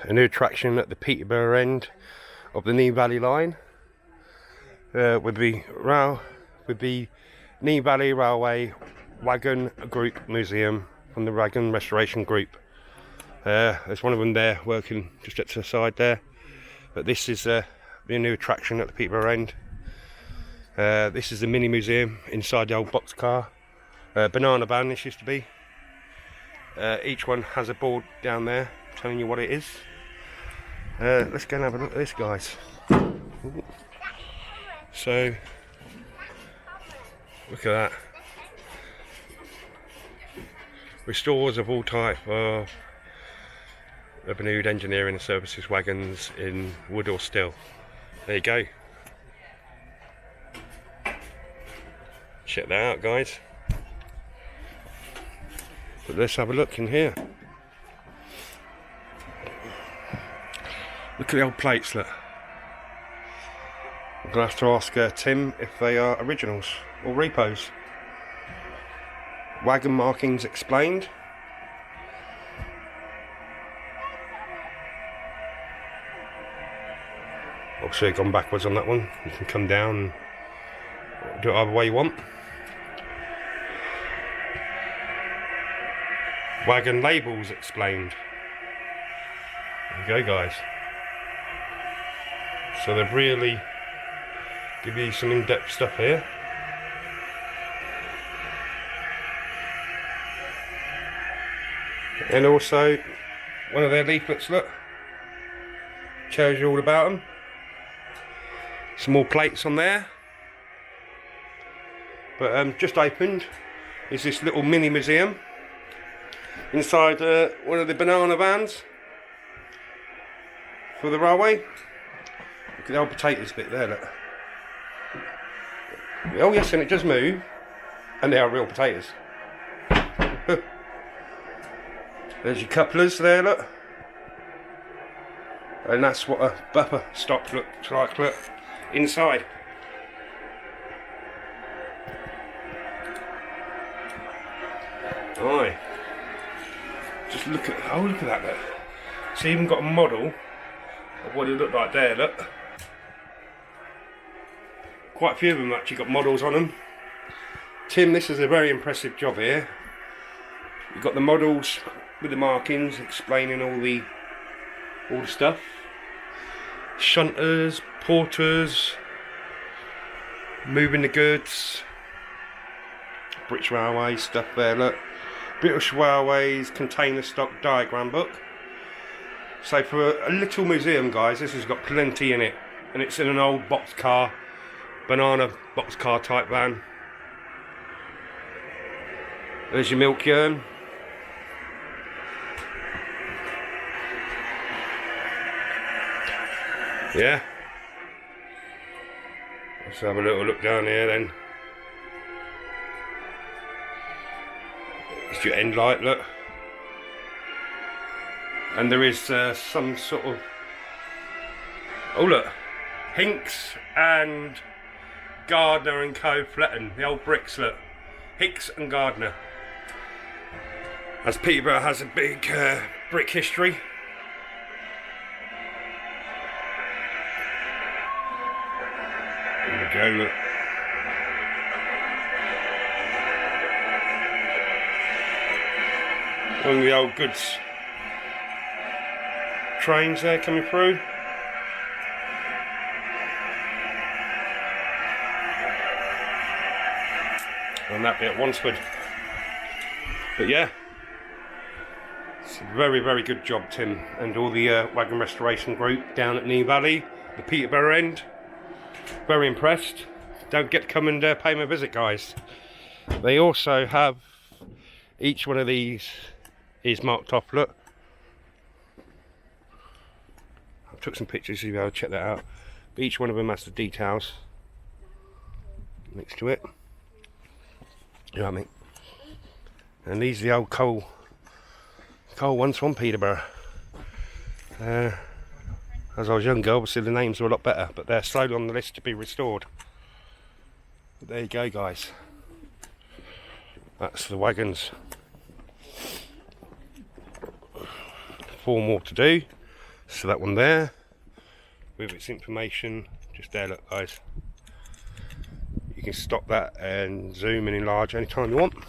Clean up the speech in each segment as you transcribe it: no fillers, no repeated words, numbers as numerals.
A new attraction at the Peterborough end of the Nene Valley line, with the Nene Valley Railway Wagon Group Museum from the Wagon Restoration Group. There's one of them there working just up to the side there, but this is the new attraction at the Peterborough end. This is the mini museum inside the old boxcar banana van. This used to be. Each one has a board down there telling you what it is. Let's go and have a look at this, guys. So look at that. Restorers of all type of renewed engineering and services wagons in wood or steel. There you go. Check that out, guys. But let's have a look in here. Look at the old plates, look. I'm going to have to ask Tim if they are originals or repos. Wagon markings explained. Obviously I've gone backwards on that one. You can come down and do it either way you want. Wagon labels explained. There you go, guys. So they've really give you some in-depth stuff here. And also one of their leaflets, look, tells you all about them. Some more plates on there. But just opened is this little mini museum inside one of the banana vans for the railway. Look at the old potatoes bit there, look. Oh yes, and it does move, and they are real potatoes. There's your couplers there, look. And that's what a bumper stock looks like, look, inside. Aye. Just look at, oh look at that look. It's even got a model of what it looked like there, look. Quite a few of them actually got models on them. Tim, this is a very impressive job here. You've got the models with the markings explaining all the stuff. Shunters, porters, moving the goods. British Railways stuff there, look. British Railways container stock diagram book. So for a little museum, guys, this has got plenty in it. And it's in an old boxcar, banana boxcar type van. There's your milk urn. Yeah. Let's have a little look down here then. It's your end light, look. And there is some sort of, oh look, Hinks and Gardner and Co. Fletton, the old bricks, look. Hicks and Gardner. As Peterborough has a big brick history. There we go, look. One of the old goods trains there coming through. And that bit at Wansford. But yeah, it's a very, very good job, Tim, and all the Wagon Restoration Group down at Nene Valley, the Peterborough end. Very impressed. Don't get to come and pay them a visit, guys. They also have, each one of these is marked off, look. I took some pictures so you'll be able to check that out. But each one of them has the details next to it. You know what I mean? And these are the old coal ones from Peterborough. As I was younger, obviously the names were a lot better, but they're slowly on the list to be restored. But there you go, guys. That's the wagons. 4 more to do. So that one there, with its information, just there, look guys. You can stop that and zoom and enlarge anytime you want. Look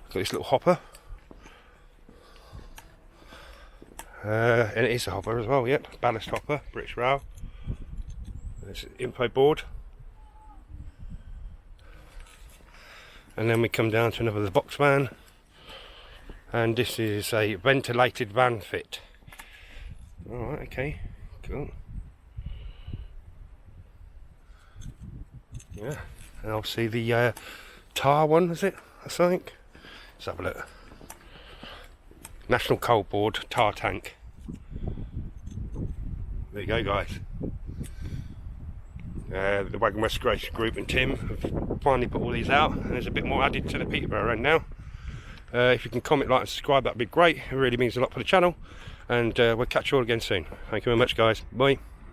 at this little hopper. And it is a hopper as well, yep, ballast hopper, British Rail. There's an info board. And then we come down to another box van. And this is a ventilated van fit. Alright, okay, cool. Yeah, and obviously the tar one, is it, I think? Let's have a look. National Coal Board tar tank. There you go guys. The Wagon Restoration Group and Tim have finally put all these out, and there's a bit more added to the Peterborough end now. If you can comment, like and subscribe, that'd be great. It really means a lot for the channel, and we'll catch you all again soon. Thank you very much guys, bye.